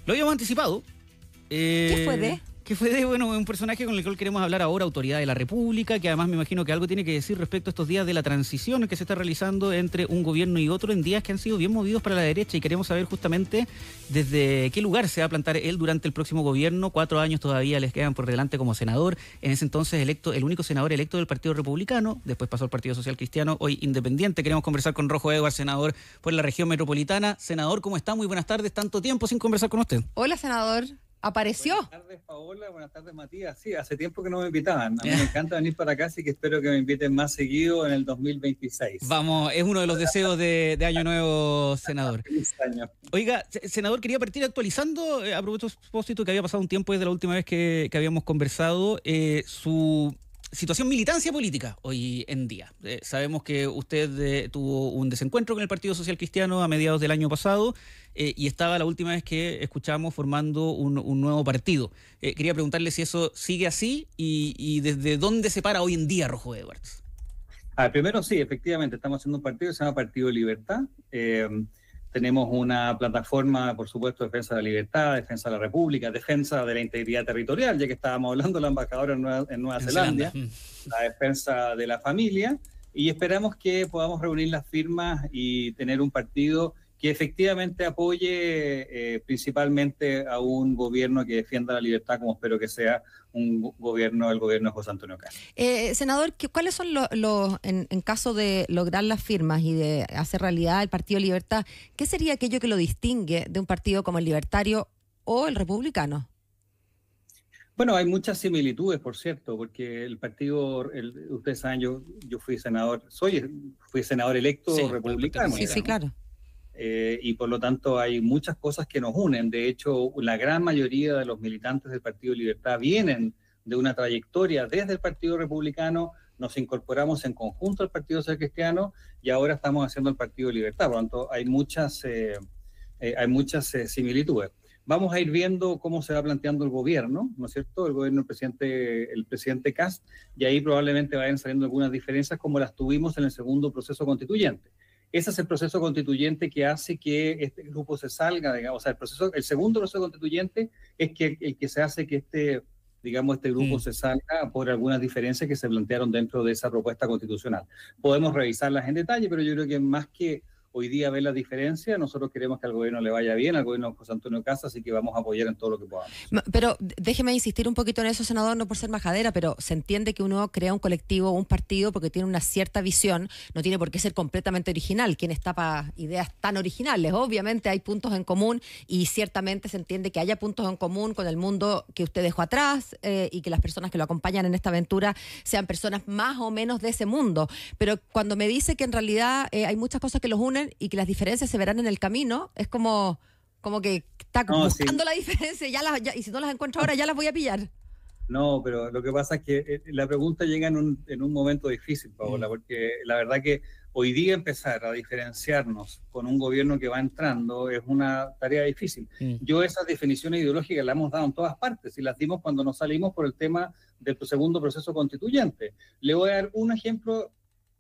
Lo habíamos anticipado. ¿Qué fue de? Que fue de, bueno, un personaje con el cual queremos hablar ahora, autoridad de la República, que además me imagino que algo tiene que decir respecto a estos días de la transición que se está realizando entre un gobierno y otro, en días que han sido bien movidos para la derecha, y queremos saber justamente desde qué lugar se va a plantar él durante el próximo gobierno. 4 años todavía les quedan por delante como senador, en ese entonces electo, el único senador electo del Partido Republicano, después pasó al Partido Social Cristiano, hoy independiente. Queremos conversar con Rojo Edwards, senador por la región metropolitana. Senador, ¿cómo está? Muy buenas tardes, tanto tiempo sin conversar con usted. Hola, senador. ¿Apareció? Buenas tardes, Paola. Buenas tardes, Matías. Sí, hace tiempo que no me invitaban. A mí me encanta venir para acá, así que espero que me inviten más seguido en el 2026. Vamos, es uno de los deseos de Año Nuevo, senador. Feliz año. Oiga, senador, quería partir actualizando, a propósito que había pasado un tiempo desde la última vez que habíamos conversado, su situación militancia política hoy en día. Sabemos que usted tuvo un desencuentro con el Partido Social Cristiano a mediados del año pasado, y estaba la última vez que escuchamos formando un nuevo partido. Quería preguntarle si eso sigue así y desde dónde se para hoy en día Rojo Edwards. Primero sí, efectivamente, estamos haciendo un partido que se llama Partido Libertad. Tenemos una plataforma, por supuesto, defensa de la libertad, defensa de la república, defensa de la integridad territorial, ya que estábamos hablando de la embajadora en Nueva Zelanda, la defensa de la familia, y esperamos que podamos reunir las firmas y tener un partido que efectivamente apoye principalmente a un gobierno que defienda la libertad, como espero que sea el gobierno de José Antonio Kast. Senador, ¿cuáles son en caso de lograr las firmas y de hacer realidad el Partido Libertad, qué sería aquello que lo distingue de un partido como el Libertario o el Republicano? Bueno, hay muchas similitudes, por cierto, porque el partido, ustedes saben, yo fui senador, fui senador electo republicano. Sí, claro. Y por lo tanto hay muchas cosas que nos unen. De hecho, la gran mayoría de los militantes del Partido Libertad vienen de una trayectoria desde el Partido Republicano, nos incorporamos en conjunto al Partido Social Cristiano y ahora estamos haciendo el Partido Libertad. Por lo tanto, hay muchas similitudes. Vamos a ir viendo cómo se va planteando el gobierno, ¿no es cierto? El gobierno del presidente Kast, y ahí probablemente vayan saliendo algunas diferencias como las tuvimos en el segundo proceso constituyente. Ese es el proceso constituyente que hace que este grupo se salga, digamos, o sea, el segundo proceso constituyente es que el que se hace que este grupo se salga por algunas diferencias que se plantearon dentro de esa propuesta constitucional. Podemos revisarlas en detalle, pero yo creo que más que hoy día ver las diferencias, nosotros queremos que al gobierno le vaya bien, al gobierno de José Antonio Kast, así que vamos a apoyar en todo lo que podamos. Pero déjeme insistir un poquito en eso, senador, no por ser majadera, pero se entiende que uno crea un colectivo, un partido, porque tiene una cierta visión, no tiene por qué ser completamente original. Quien está para ideas tan originales, obviamente hay puntos en común y ciertamente se entiende que haya puntos en común con el mundo que usted dejó atrás y que las personas que lo acompañan en esta aventura sean personas más o menos de ese mundo. Pero cuando me dice que en realidad hay muchas cosas que los unen y que las diferencias se verán en el camino, es como que está buscando la diferencia y si no las encuentro ahora ya las voy a pillar. No, pero lo que pasa es que la pregunta llega en un momento difícil, Paola, porque la verdad que hoy día empezar a diferenciarnos con un gobierno que va entrando es una tarea difícil. Yo esas definiciones ideológicas las hemos dado en todas partes y las dimos cuando nos salimos por el tema del segundo proceso constituyente. Le voy a dar un ejemplo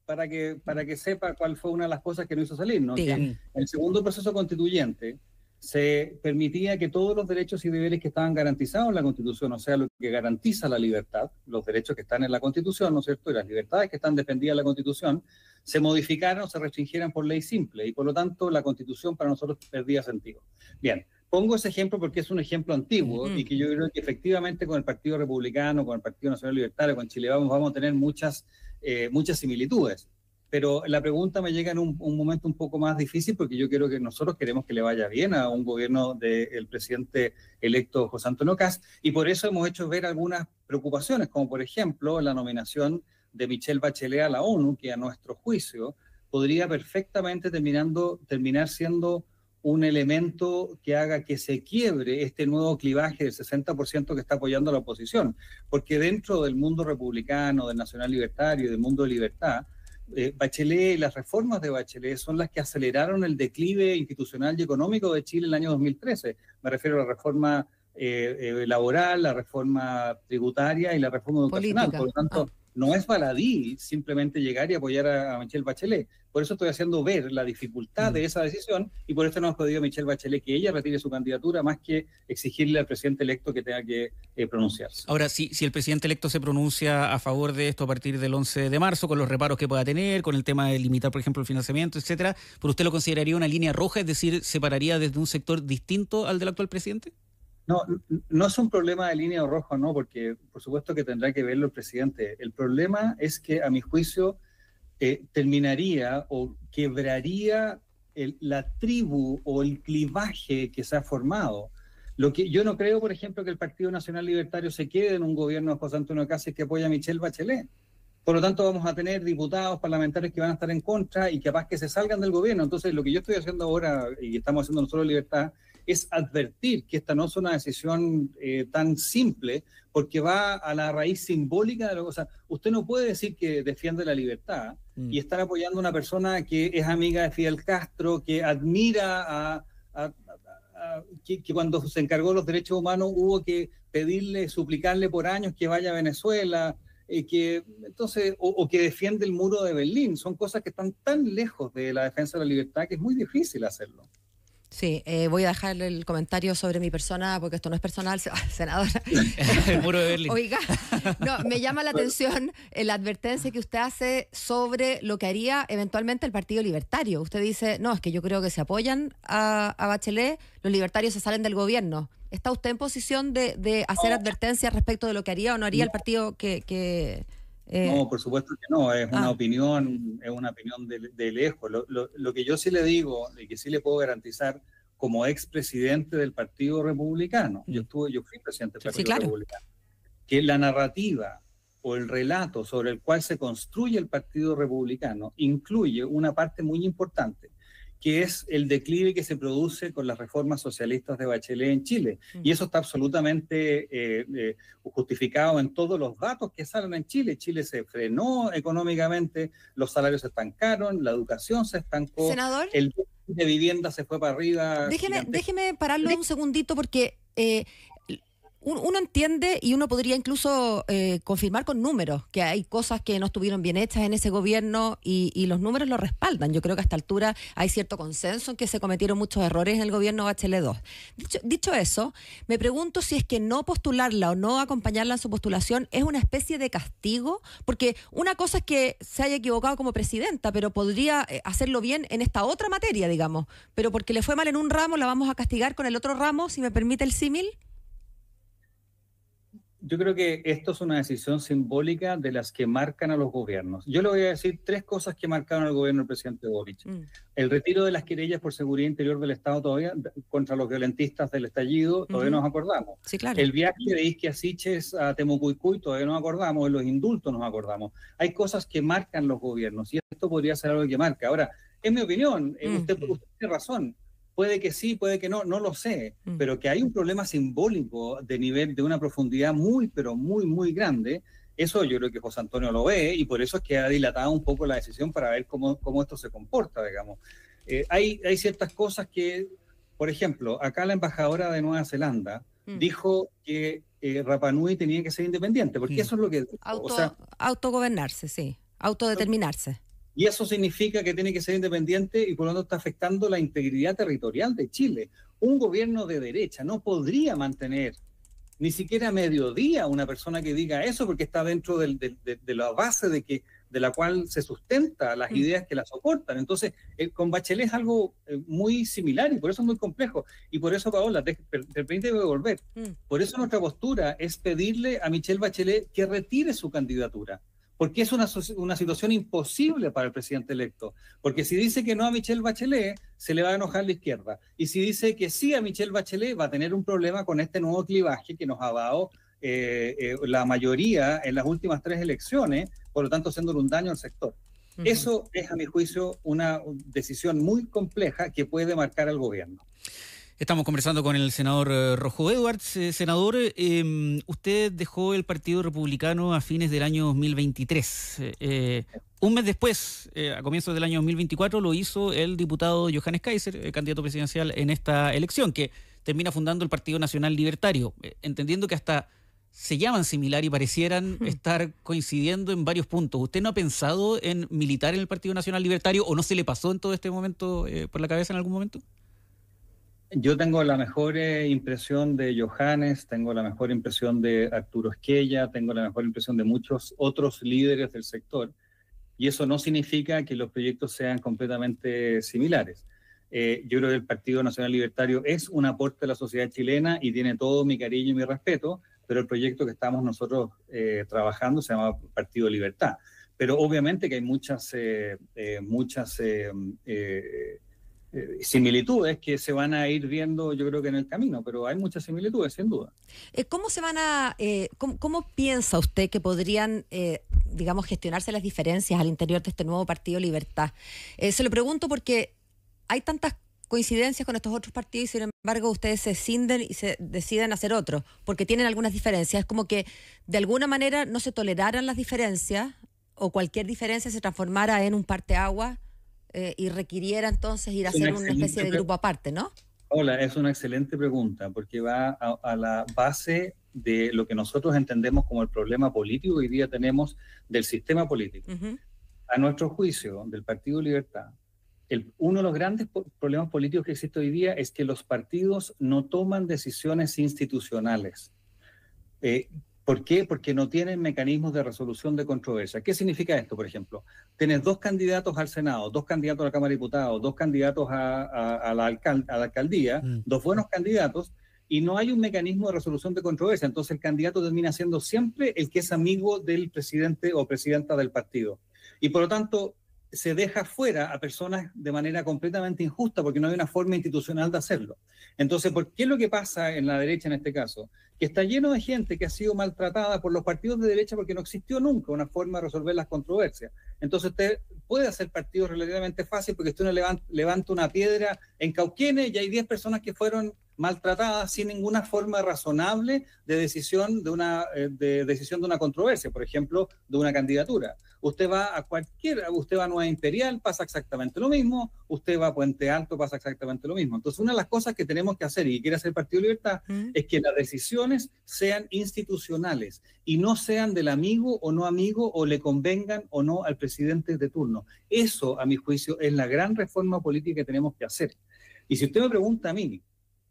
para que sepa cuál fue una de las cosas que nos hizo salir, ¿no? Que en el segundo proceso constituyente se permitía que todos los derechos y deberes que estaban garantizados en la Constitución, o sea, lo que garantiza la libertad, los derechos que están en la Constitución, ¿no es cierto?, y las libertades que están defendidas en la Constitución, se modificaran o se restringieran por ley simple, y por lo tanto la Constitución para nosotros perdía sentido. Bien, pongo ese ejemplo porque es un ejemplo antiguo y que yo creo que efectivamente con el Partido Republicano, con el Partido Nacional Libertario, con Chile vamos a tener muchas similitudes. Pero la pregunta me llega en un momento un poco más difícil porque nosotros queremos que le vaya bien a un gobierno del presidente electo José Antonio Kast, y por eso hemos hecho ver algunas preocupaciones, como por ejemplo la nominación de Michelle Bachelet a la ONU, que a nuestro juicio podría perfectamente terminar siendo un elemento que haga que se quiebre este nuevo clivaje del 60% que está apoyando a la oposición, porque dentro del mundo republicano, del nacional libertario y del mundo de libertad, Bachelet y las reformas de Bachelet son las que aceleraron el declive institucional y económico de Chile en el año 2013. Me refiero a la reforma laboral, la reforma tributaria y la reforma educacional. Por lo tanto, no es baladí simplemente llegar y apoyar a Michelle Bachelet. Por eso estoy haciendo ver la dificultad de esa decisión y por eso no hemos pedido a Michelle Bachelet que ella retire su candidatura más que exigirle al presidente electo que tenga que pronunciarse. Ahora, si el presidente electo se pronuncia a favor de esto a partir del 11 de marzo, con los reparos que pueda tener, con el tema de limitar, por ejemplo, el financiamiento, etcétera, ¿por usted lo consideraría una línea roja? Es decir, ¿separaría desde un sector distinto al del actual presidente? No es un problema de línea roja, no, porque por supuesto que tendrá que verlo el presidente. El problema es que, a mi juicio, terminaría o quebraría la tribu o el clivaje que se ha formado. Yo no creo, por ejemplo, que el Partido Nacional Libertario se quede en un gobierno de José Antonio Kast que apoya a Michelle Bachelet. Por lo tanto, vamos a tener diputados, parlamentarios que van a estar en contra y capaz que se salgan del gobierno. Entonces, lo que yo estoy haciendo ahora, y estamos haciendo nosotros en Libertad, es advertir que esta no es una decisión tan simple, porque va a la raíz simbólica de la cosa. Usted no puede decir que defiende la libertad y estar apoyando a una persona que es amiga de Fidel Castro, que admira que cuando se encargó de los derechos humanos hubo que pedirle, suplicarle por años que vaya a Venezuela, o que defiende el muro de Berlín. Son cosas que están tan lejos de la defensa de la libertad que es muy difícil hacerlo. Sí, voy a dejar el comentario sobre mi persona, porque esto no es personal, senadora. El muro de Berlín. Oiga, no, me llama la atención la advertencia que usted hace sobre lo que haría eventualmente el Partido Libertario. Usted dice, no, es que yo creo que si apoyan a Bachelet, los libertarios se salen del gobierno. ¿Está usted en posición de hacer advertencias respecto de lo que haría o no haría el partido que No, por supuesto que no, es una opinión, de lejos. Lo que yo sí le digo, y que sí le puedo garantizar como expresidente del Partido Republicano, yo fui presidente del Partido Republicano, que la narrativa o el relato sobre el cual se construye el Partido Republicano incluye una parte muy importante, que es el declive que se produce con las reformas socialistas de Bachelet en Chile. Y eso está absolutamente justificado en todos los datos que salen en Chile. Chile se frenó económicamente, los salarios se estancaron, la educación se estancó, Senador, el de vivienda se fue para arriba. Déjeme pararlo un segundito porque uno entiende y uno podría incluso confirmar con números que hay cosas que no estuvieron bien hechas en ese gobierno y los números lo respaldan. Yo creo que a esta altura hay cierto consenso en que se cometieron muchos errores en el gobierno Bachelet II. Dicho eso, me pregunto si es que no postularla o no acompañarla en su postulación es una especie de castigo, porque una cosa es que se haya equivocado como presidenta, pero podría hacerlo bien en esta otra materia, digamos, pero porque le fue mal en un ramo, la vamos a castigar con el otro ramo, si me permite el símil. Yo creo que esto es una decisión simbólica de las que marcan a los gobiernos. Yo le voy a decir tres cosas que marcaron al gobierno del presidente Boric. El retiro de las querellas por seguridad interior del Estado todavía contra los violentistas del estallido, todavía nos acordamos. Sí, claro. El viaje de Isquia Siches a Temucuicui, todavía nos acordamos. De los indultos nos acordamos. Hay cosas que marcan los gobiernos y esto podría ser algo que marca. Ahora, en mi opinión, usted tiene razón. Puede que sí, puede que no lo sé, pero que hay un problema simbólico de nivel, de una profundidad muy, pero muy, muy grande, eso yo creo que José Antonio lo ve y por eso es que ha dilatado un poco la decisión para ver cómo esto se comporta, digamos. Hay ciertas cosas que, por ejemplo, acá la embajadora de Nueva Zelanda dijo que Rapa Nui tenía que ser independiente, porque eso es lo que... Autogobernarse, sí, autodeterminarse. Y eso significa que tiene que ser independiente y por lo tanto está afectando la integridad territorial de Chile. Un gobierno de derecha no podría mantener ni siquiera a mediodía una persona que diga eso porque está dentro de la base de la cual se sustenta las ideas que la soportan. Entonces, con Bachelet es algo muy similar y por eso es muy complejo. Y por eso, Paola, te permíteme volver. Por eso nuestra postura es pedirle a Michelle Bachelet que retire su candidatura. Porque es una situación imposible para el presidente electo. Porque si dice que no a Michelle Bachelet, se le va a enojar la izquierda. Y si dice que sí a Michelle Bachelet, va a tener un problema con este nuevo clivaje que nos ha dado la mayoría en las últimas 3 elecciones, por lo tanto haciéndole un daño al sector. Eso es, a mi juicio, una decisión muy compleja que puede marcar al gobierno. Estamos conversando con el senador Rojo Edwards. Senador, usted dejó el Partido Republicano a fines del año 2023. Un mes después, a comienzos del año 2024, lo hizo el diputado Johannes Kaiser, candidato presidencial en esta elección, que termina fundando el Partido Nacional Libertario, entendiendo que hasta se llaman similar y parecieran estar coincidiendo en varios puntos. ¿Usted no ha pensado en militar en el Partido Nacional Libertario o no se le pasó en todo este momento por la cabeza en algún momento? Yo tengo la mejor impresión de Johannes, tengo la mejor impresión de Arturo Esquella, tengo la mejor impresión de muchos otros líderes del sector, y eso no significa que los proyectos sean completamente similares. Yo creo que el Partido Nacional Libertario es un aporte a la sociedad chilena y tiene todo mi cariño y mi respeto, pero el proyecto que estamos nosotros trabajando se llama Partido Libertad. Pero obviamente que hay muchas similitudes que se van a ir viendo, yo creo que en el camino, pero hay muchas similitudes, sin duda. ¿Cómo se van a, cómo piensa usted que podrían, digamos, gestionarse las diferencias al interior de este nuevo Partido Libertad? Se lo pregunto porque hay tantas coincidencias con estos otros partidos y sin embargo ustedes se escinden y se deciden hacer otro, porque tienen algunas diferencias. Es como que de alguna manera no se toleraran las diferencias o cualquier diferencia se transformara en un parteaguas y requiriera entonces ir a hacer una especie de grupo aparte, ¿no? Hola, es una excelente pregunta porque va a la base de lo que nosotros entendemos como el problema político que hoy día tenemos del sistema político. A nuestro juicio, del Partido Libertad, uno de los grandes problemas políticos que existe hoy día es que los partidos no toman decisiones institucionales. ¿Por qué? Porque no tienen mecanismos de resolución de controversia. ¿Qué significa esto, por ejemplo? Tienes 2 candidatos al Senado, 2 candidatos a la Cámara de Diputados, 2 candidatos a la alcaldía, 2 buenos candidatos, y no hay un mecanismo de resolución de controversia. Entonces el candidato termina siendo siempre el que es amigo del presidente o presidenta del partido. Y por lo tanto se deja fuera a personas de manera completamente injusta porque no hay una forma institucional de hacerlo. Entonces, ¿qué es lo que pasa en la derecha en este caso? Que está lleno de gente que ha sido maltratada por los partidos de derecha porque no existió nunca una forma de resolver las controversias. Entonces usted puede hacer partidos relativamente fácil porque usted levanta una piedra en Cauquenes y hay 10 personas que fueron maltratadas sin ninguna forma razonable de decisión de una controversia, por ejemplo, de una candidatura. Usted va a Nueva Imperial, pasa exactamente lo mismo, usted va a Puente Alto, pasa exactamente lo mismo. Entonces, una de las cosas que tenemos que hacer y que quiere hacer el Partido Libertad es que las decisiones sean institucionales y no sean del amigo o no amigo o le convengan o no al presidente de turno. Eso, a mi juicio, es la gran reforma política que tenemos que hacer. Y si usted me pregunta a mí,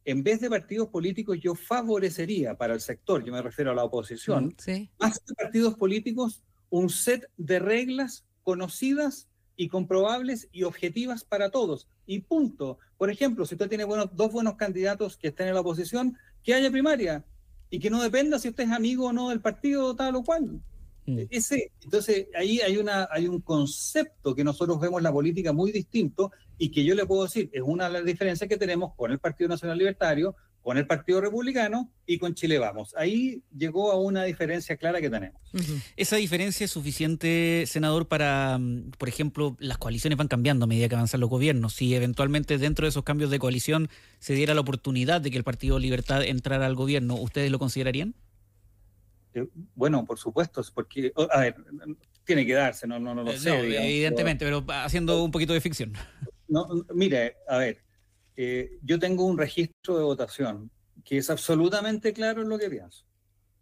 en vez de partidos políticos, yo favorecería para el sector, yo me refiero a la oposición, más que partidos políticos, un set de reglas conocidas y comprobables y objetivas para todos. Y punto. Por ejemplo, si usted tiene 2 buenos candidatos que estén en la oposición, que haya primaria y que no dependa si usted es amigo o no del partido tal o cual. Entonces, ahí hay un concepto que nosotros vemos la política muy distinto y que yo le puedo decir, es una de las diferencias que tenemos con el Partido Nacional Libertario, con el Partido Republicano y con Chile Vamos. Ahí llegó a una diferencia clara que tenemos. ¿Esa diferencia es suficiente, senador, para, por ejemplo, las coaliciones van cambiando a medida que avanzan los gobiernos? Si eventualmente dentro de esos cambios de coalición se diera la oportunidad de que el Partido Libertad entrara al gobierno, ¿ustedes lo considerarían? Bueno, por supuesto, porque, a ver, tiene que darse, no lo sé. No, digamos, evidentemente, pero haciendo un poquito de ficción. No, mire, a ver, yo tengo un registro de votación que es absolutamente claro en lo que pienso.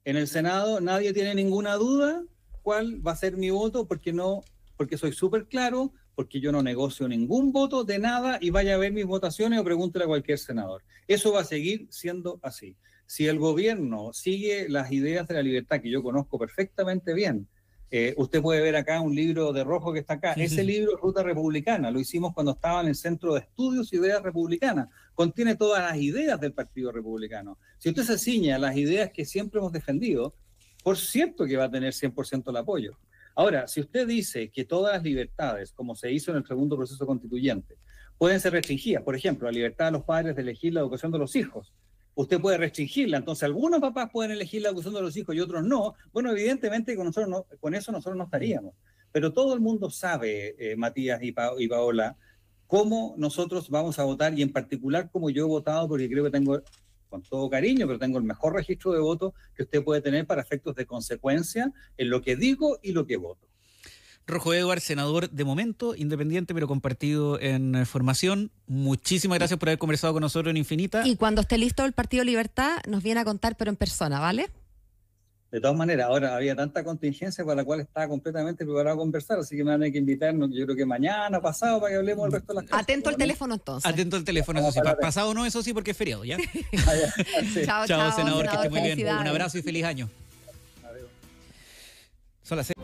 En el Senado nadie tiene ninguna duda cuál va a ser mi voto porque soy súper claro, porque yo no negocio ningún voto de nada y vaya a ver mis votaciones o pregúntele a cualquier senador. Eso va a seguir siendo así. Si el gobierno sigue las ideas de la libertad que yo conozco perfectamente bien, usted puede ver acá un libro de rojo que está acá. Ese libro es Ruta Republicana, lo hicimos cuando estaba en el Centro de Estudios e Ideas Republicanas. Contiene todas las ideas del Partido Republicano. Si usted se ciña a las ideas que siempre hemos defendido, por cierto que va a tener 100% el apoyo. Ahora, si usted dice que todas las libertades, como se hizo en el segundo proceso constituyente, pueden ser restringidas, por ejemplo, la libertad de los padres de elegir la educación de los hijos, usted puede restringirla, entonces algunos papás pueden elegir la educación de los hijos y otros no. Bueno, evidentemente con eso nosotros no estaríamos. Pero todo el mundo sabe, Matías y Paola, cómo nosotros vamos a votar y en particular cómo yo he votado, porque creo que tengo, con todo cariño, pero tengo el mejor registro de voto que usted puede tener para efectos de consecuencia en lo que digo y lo que voto. Rojo Edwards, senador de momento, independiente pero con partido en formación. Muchísimas gracias por haber conversado con nosotros en Infinita. Y cuando esté listo el Partido Libertad nos viene a contar, pero en persona, ¿vale? De todas maneras, ahora había tanta contingencia para la cual estaba completamente preparado a conversar, así que me van a tener que invitarnos, yo creo que mañana, pasado, para que hablemos del resto de las cosas. Atento al teléfono entonces. Atento al teléfono, eso sí. Pasado no, eso sí, porque es feriado, ¿ya? Sí. Chao, Chao, senador, que esté muy bien. felicidades. Un abrazo y feliz año. Adiós. Son las 6.